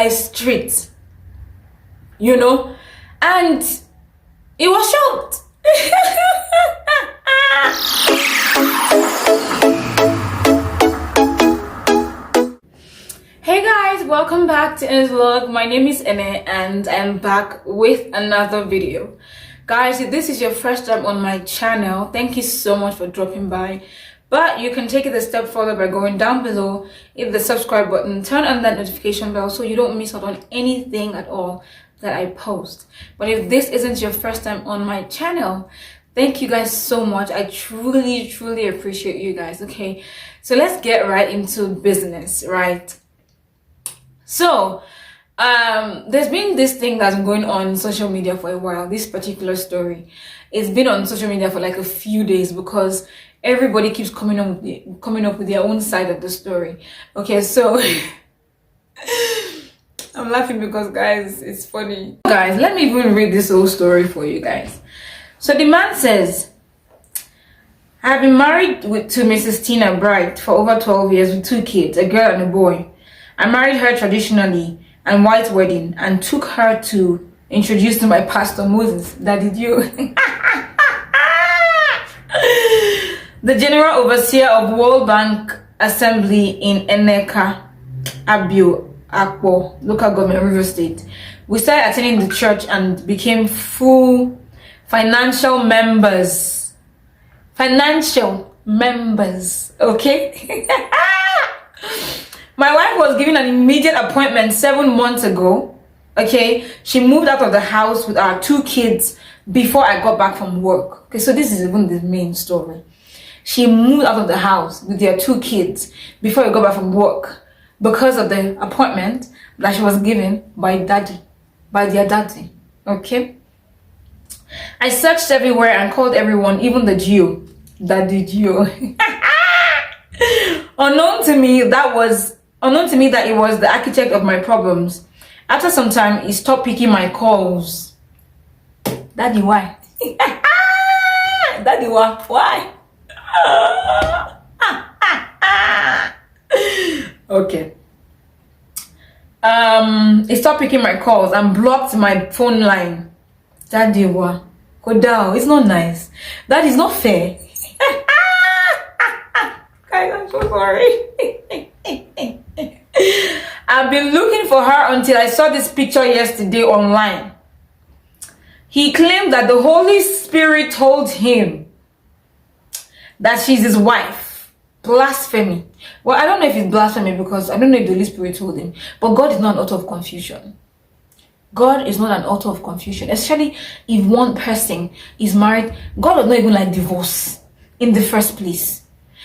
a street, and he was shocked. Hey guys, welcome back to this vlog. My name is Ene and I'm back with another video. Guys, if this is your first time on my channel, thank you so much for dropping by. But you can take it a step further by going down below, hit the subscribe button, turn on that notification bell so you don't miss out on anything at all that I post. But if this isn't your first time on my channel, thank you guys so much. I truly appreciate you guys. Okay, so let's get right into business, right? So there's been this thing that's been going on social media for a while. This particular story, it's been on social media for like a few days because everybody keeps coming up with their own side of the story. Okay, so I'm laughing because, guys, it's funny. Guys, let me even read this whole story for you guys. So the man says, I've been married to Mrs. Tina Bright for over 12 years with 2 kids, a girl and a boy. I married her traditionally and white wedding and took her to introduce to my pastor Moses. That did you? The general overseer of World Bank Assembly in Eneka, Abio, Akpo, local government, River State. We started attending the church and became full financial members. Okay? My wife was given an immediate appointment 7 months ago. Okay? She moved out of the house with our 2 kids before I got back from work. Okay, so this is even the main story. She moved out of the house with their 2 kids before I got back from work because of the appointment that she was given by their daddy. Okay? I searched everywhere and called everyone, even the Geo. Daddy Geo. Unknown to me that it was the architect of my problems. After some time, he stopped picking my calls. Daddy, why? Daddy, why? Okay. He stopped picking my calls and blocked my phone line. Daddy, why? Go down. It's not nice. That is not fair. Guys, I'm so sorry. I've been looking for her until I saw this picture yesterday online. He claimed that the Holy Spirit told him that she's his wife. Blasphemy. Well, I don't know if it's blasphemy because I don't know if the Holy Spirit told him. But God is not an author of confusion. God is not an author of confusion. Especially if one person is married. God does not even like divorce in the first place.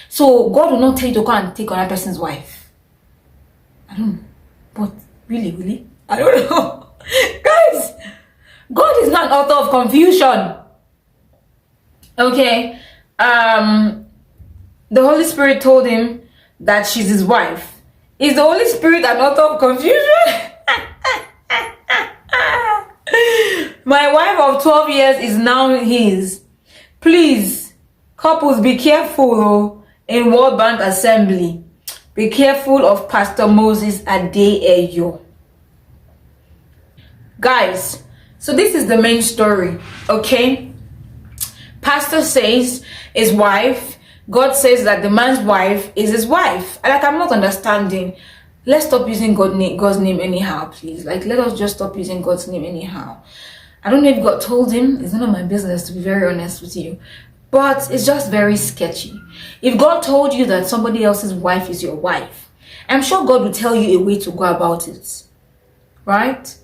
So God will not tell you to go and take another person's wife. I don't know. But really? I don't know. Guys, God is not an author of confusion. Okay. The Holy Spirit told him that she's his wife. Is the Holy Spirit an author of confusion? My wife of 12 years is now his. Please, couples, be careful in World Bank Assembly. Be careful of Pastor Moses Adeeyo. Guys, so this is the main story, okay? Pastor says his wife, God says that the man's wife is his wife. Like, I'm not understanding. Let's stop using God's name anyhow, please. Like, let us just stop using God's name anyhow. I don't know if God told him. It's none of my business, to be very honest with you. But it's just very sketchy. If God told you that somebody else's wife is your wife, I'm sure God will tell you a way to go about it. Right?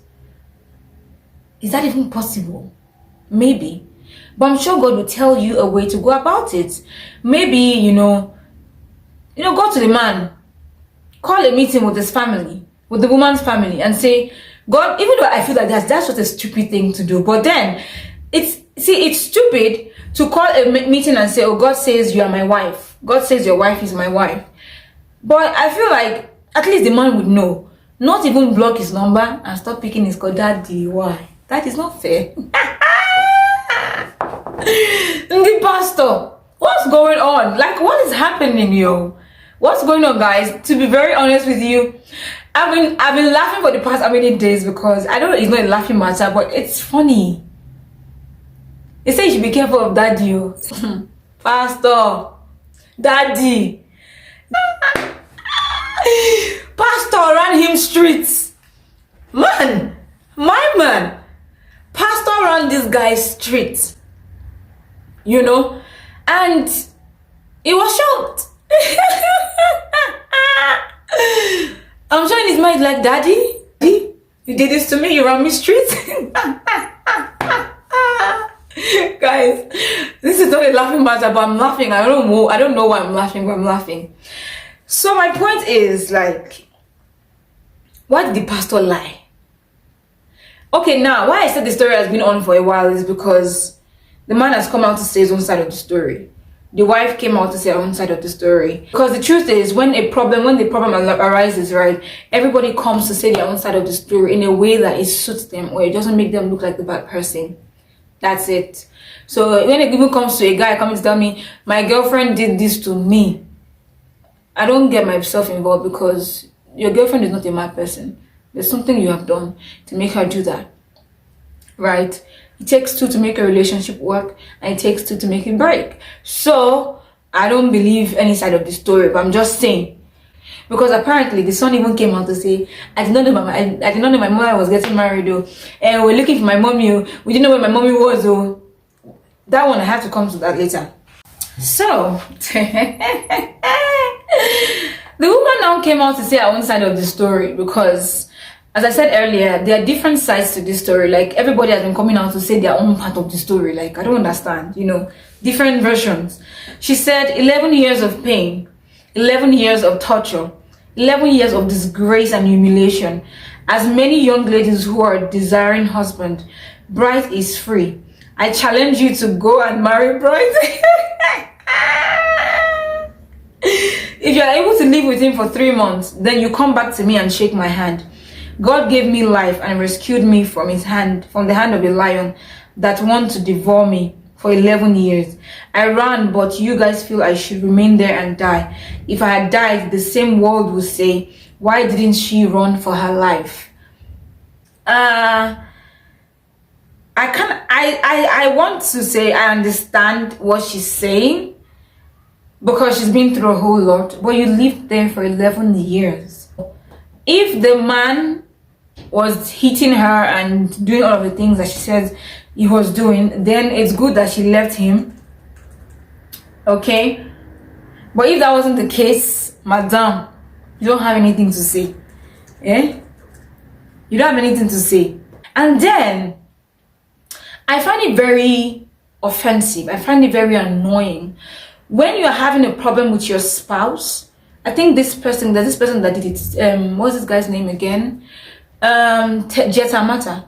Is that even possible? Maybe. But I'm sure God will tell you a way to go about it. Maybe, go to the man. Call a meeting with his family, with the woman's family, and say, God, even though I feel like that's just a stupid thing to do, but then it's stupid to call a meeting and say, oh, God says you are my wife. God says your wife is my wife. But I feel like at least the man would know. Not even block his number and stop picking his call. Daddy, why? That is not fair. The pastor, what's going on? Like, what is happening, yo? What's going on, guys? To be very honest with you, I've been laughing for the past how many days because I don't know, it's not a laughing matter, but it's funny. They say you should be careful of daddy. Pastor, daddy. Pastor ran him streets. Man, my man. Pastor ran this guy's streets. You know? And he was shocked. I'm sure in his mind like, daddy, you did this to me, you ran me streets. Guys, this is not a laughing matter, but I'm laughing. I don't know why I'm laughing, but I'm laughing. So my point is, like, why did the pastor lie? Okay, now why I said the story has been on for a while is because the man has come out to say his own side of the story. The wife came out to say her own side of the story. Because the truth is, when the problem arises, right, everybody comes to say their own side of the story in a way that it suits them or it doesn't make them look like the bad person. That's it. So when it even comes to a guy coming to tell me, my girlfriend did this to me, I don't get myself involved because your girlfriend is not a mad person. There's something you have done to make her do that. Right? It takes two to make a relationship work, and it takes two to make it break. So I don't believe any side of the story, but I'm just saying. Because apparently the son even came out to say, I did not know my mother was getting married though. And we're looking for my mommy. We didn't know where my mommy was though. That one I have to come to that later. So the woman now came out to say her own side of the story because, as I said earlier, there are different sides to this story. Like, everybody has been coming out to say their own part of the story. Like, I don't understand, you know, different versions. She said 11 years of pain, 11 years of torture, 11 years of disgrace and humiliation. As many young ladies who are desiring husband, Bright is free. I challenge you to go and marry Bright. If you are able to live with him for 3 months, then you come back to me and shake my hand. God gave me life and rescued me from the hand of a lion that wanted to devour me for 11 years. I ran, but you guys feel I should remain there and die. If I had died, the same world would say, why didn't she run for her life? I want to say I understand what she's saying because she's been through a whole lot, but you lived there for 11 years. If the man was hitting her and doing all of the things that she says he was doing, then it's good that she left him. Okay? But if that wasn't the case, madam, you don't have anything to say. Eh? You don't have anything to say. And then I find it very offensive. I find it very annoying when you're having a problem with your spouse. I think there's this person that did it. What's this guy's name again? Jetamata.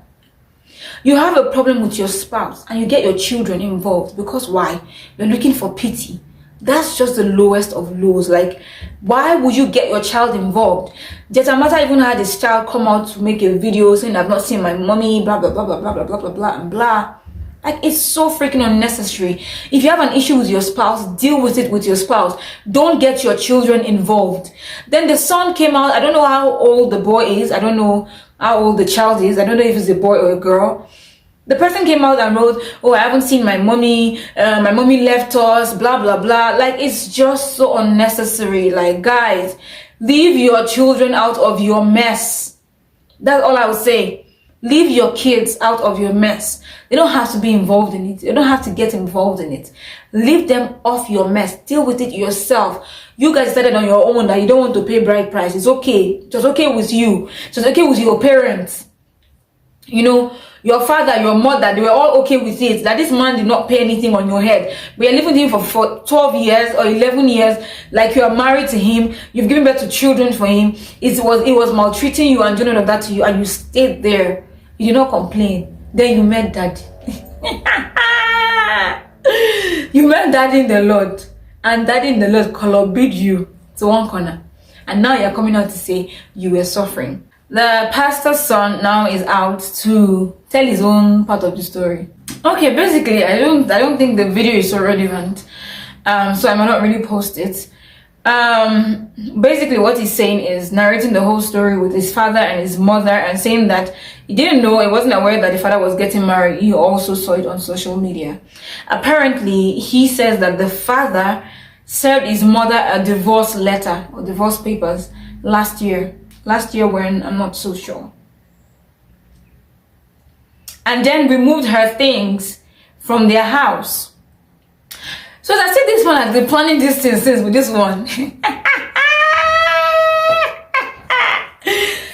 You have a problem with your spouse and you get your children involved because why? You're looking for pity. That's just the lowest of lows. Like, why would you get your child involved? Jetamata even had his child come out to make a video saying, I've not seen my mommy, blah, blah, blah, blah, blah, blah, blah, blah, blah, and blah. Like, it's so freaking unnecessary. If you have an issue with your spouse, deal with it with your spouse. Don't get your children involved. Then the son came out. I don't know how old the boy is. I don't know how old the child is. I don't know if it's a boy or a girl. The person came out and wrote, oh, I haven't seen my mommy. My mommy left us, blah, blah, blah. Like, it's just so unnecessary. Like, guys, leave your children out of your mess. That's all I would say. Leave your kids out of your mess. They don't have to be involved in it. They don't have to get involved in it. Leave them off your mess. Deal with it yourself. You guys decided on your own that you don't want to pay bride price. It's okay. It's okay with you. It's okay with your parents. You know, your father, your mother, they were all okay with it. That this man did not pay anything on your head. We are living with him for 12 years or 11 years. Like, you are married to him. You've given birth to children for him. It was maltreating you and doing all of that to you. And you stayed there. You did not complain. Then you met daddy. You met daddy in the Lord. And daddy in the Lord color-bid you to one corner. And now you're coming out to say you were suffering. The pastor's son now is out to tell his own part of the story. Okay, basically, I don't think the video is so relevant. So I might not really post it. Basically what he's saying is narrating the whole story with his father and his mother, and saying that he didn't know, he wasn't aware that the father was getting married. He also saw it on social media. Apparently he says that the father served his mother a divorce letter or divorce papers last year when, I'm not so sure, and then removed her things from their house. So I see this one has been planning this thing since with this one.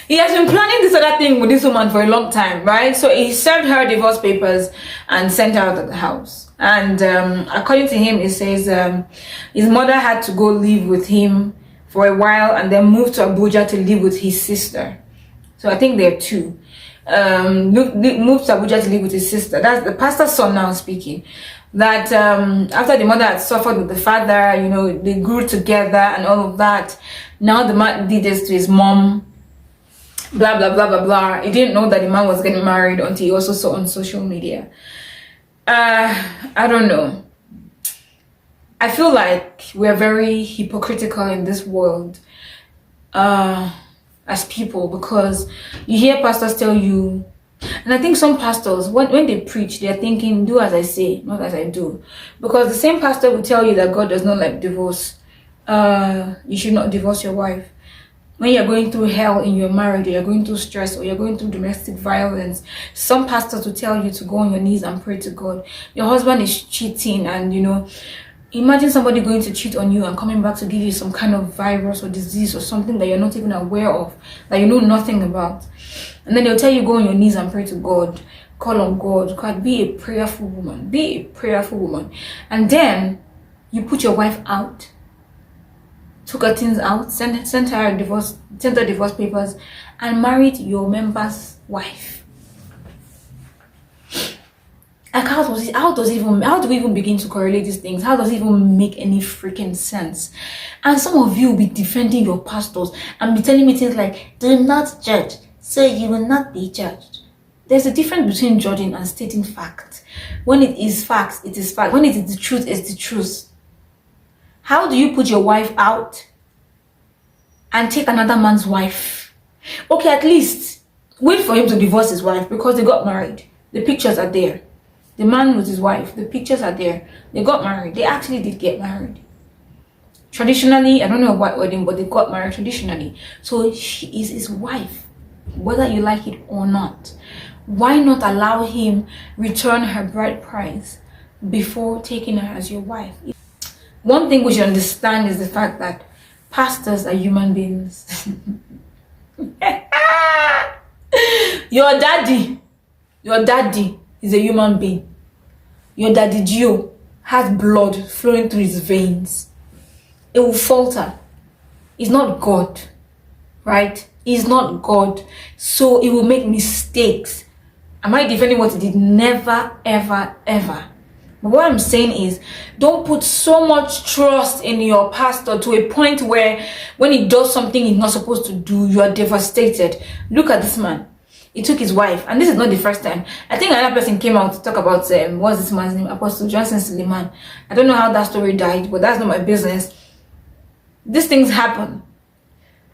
He has been planning this other thing with this woman for a long time, right? So he served her divorce papers and sent her out of the house. And according to him, it says his mother had to go live with him for a while and then moved to Abuja to live with his sister. So I think there are two. Moved to Abuja to live with his sister. That's the pastor's son now speaking. That after the mother had suffered with the father, you know, they grew together and all of that. Now the man did this to his mom, blah blah blah blah blah. He didn't know that the man was getting married until he also saw on social media. I don't know. I feel like we're very hypocritical in this world as people, because you hear pastors tell you, and I think some pastors, when they preach, they're thinking, do as I say, not as I do. Because the same pastor will tell you that God does not like divorce. You should not divorce your wife. When you're going through hell in your marriage, or you're going through stress, or you're going through domestic violence, some pastors will tell you to go on your knees and pray to God. Your husband is cheating, and you know, imagine somebody going to cheat on you and coming back to give you some kind of virus or disease or something that you're not even aware of, that you know nothing about. And then they'll tell you, go on your knees and pray to God. Call on God. God, be a prayerful woman. Be a prayerful woman. And then you put your wife out. Took her things out. Sent her divorce papers. And married your member's wife. Like, how do we even begin to correlate these things? How does it even make any freaking sense? And some of you will be defending your pastors and be telling me things like, do not judge, so you will not be judged. There's a difference between judging and stating fact. When it is facts, it is fact. When it is the truth, it's the truth. How do you put your wife out and take another man's wife? Okay, at least wait for him to divorce his wife, because they got married. The pictures are there. The man with his wife, the pictures are there. They got married. They actually did get married. Traditionally, I don't know what wedding, but they got married traditionally. So she is his wife, whether you like it or not. Why not allow him return her bride price before taking her as your wife? One thing we should understand is the fact that pastors are human beings. Your daddy is a human being. Your daddy Gio has blood flowing through his veins. It will falter. He's not God, right? He's not God. So it will make mistakes. Am I defending what he did? Never, ever, ever. But what I'm saying is, don't put so much trust in your pastor to a point where when he does something he's not supposed to do, you are devastated. Look at this man. He took his wife, and this is not the first time. I think another person came out to talk about what's this man's name, Apostle Johnson Suleiman. I don't know how that story died, but that's not my business. These things happen.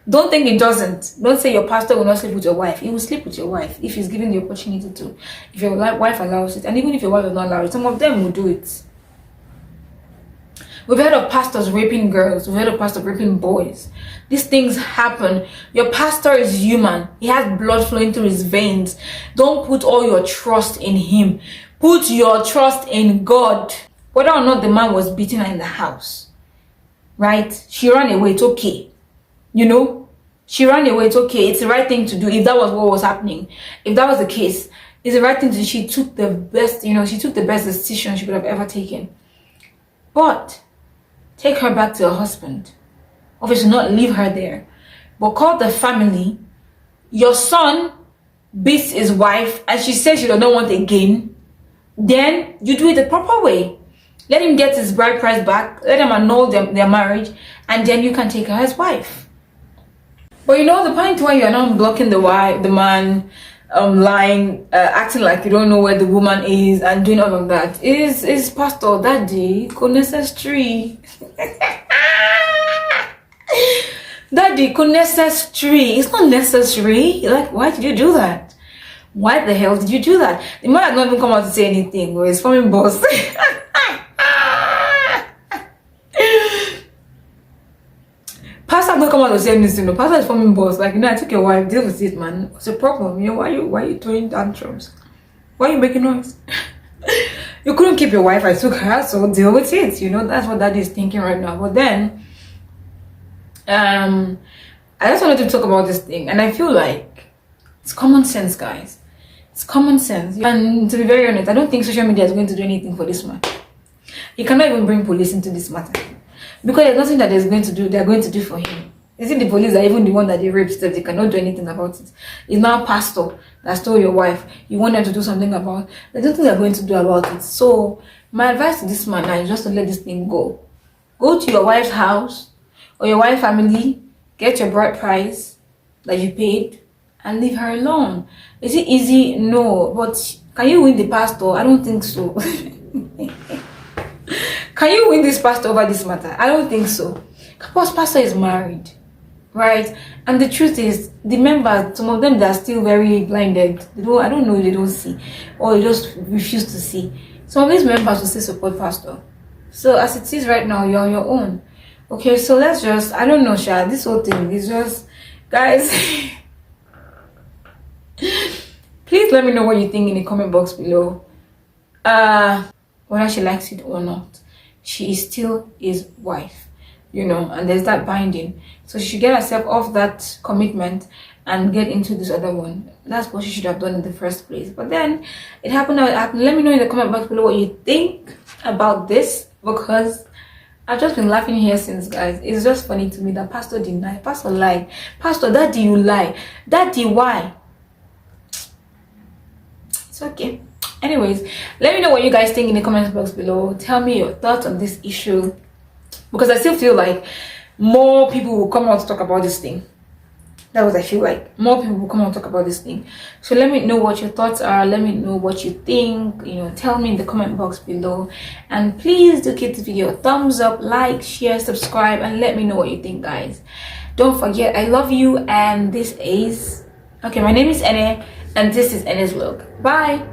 Don't think it doesn't. Don't say your pastor will not sleep with your wife. He will sleep with your wife if he's given the opportunity to. If your wife allows it, and even if your wife does not allow it, some of them will do it. We've heard of pastors raping girls. We've heard of pastors raping boys. These things happen. Your pastor is human. He has blood flowing through his veins. Don't put all your trust in him. Put your trust in God. Whether or not the man was beating her in the house, right? She ran away. It's okay. You know, she ran away. It's okay. It's the right thing to do. If that was what was happening, if that was the case, it's the right thing to do. She took the best, she took the best decision she could have ever taken. But take her back to her husband. Obviously not leave her there, but call the family. Your son beats his wife and she says she does not want again. Then you do it the proper way. Let him get his bride price back. Let him annul their marriage, and then you can take her as wife. But the point where you are not blocking the man, lying, acting like you don't know where the woman is, and doing all of that is Pastor Daddy unnecessary. Daddy, necessary. It's not necessary. Like, why did you do that? Why the hell did you do that? The man had not even come out to say anything. He's forming boss. Pastor not come out to say anything. No, Pastor is forming boss. Like, I took your wife. Deal with it, man. What's the problem? Why are you throwing tantrums? Why are you making noise? You couldn't keep your wife. I took her, so deal with it. That's what Daddy is thinking right now. But then, I just wanted to talk about this thing, and I feel like it's common sense, guys. It's common sense. And to be very honest, I don't think social media is going to do anything for this matter. You cannot even bring police into this matter, because there's nothing that they're going to do for him. Is it the police that even the one that they raped stuff, they cannot do anything about it? It's now pastor that stole your wife. You want them to do something about it. There's nothing they're going to do about it. So my advice to this man now is just to let this thing go. Go to your wife's house or your wife's family, get your bride price that you paid, and leave her alone. Is it easy? No. But can you win the pastor? I don't think so. Can you win this pastor over this matter? I don't think so. Because pastor is married, right? And the truth is, the members, some of them, they are still very blinded. I don't know if they don't see, or they just refuse to see. Some of these members will still support pastor. So as it is right now, you're on your own. Okay, so let's just, I don't know, Sha, this whole thing is just, guys, please let me know what you think in the comment box below. Whether she likes it or not, she is still his wife, and there's that binding. So she should get herself off that commitment and get into this other one. That's what she should have done in the first place. But then it happened. Let me know in the comment box below what you think about this, because I've just been laughing here since, guys. It's just funny to me that pastor denied, pastor lied, pastor, Daddy, you lie, Daddy, why? It's okay. Anyways, let me know what you guys think in the comment box below. Tell me your thoughts on this issue, because I still feel like more people will come out to talk about this thing. That's what I feel like. More people will come out to talk about this thing. So let me know what your thoughts are. Let me know what you think. Tell me in the comment box below. And please do give this video a thumbs up, like, share, subscribe, and let me know what you think, guys. Don't forget, I love you, and this is... Okay, my name is Ene, and this is Ene's vlog. Bye!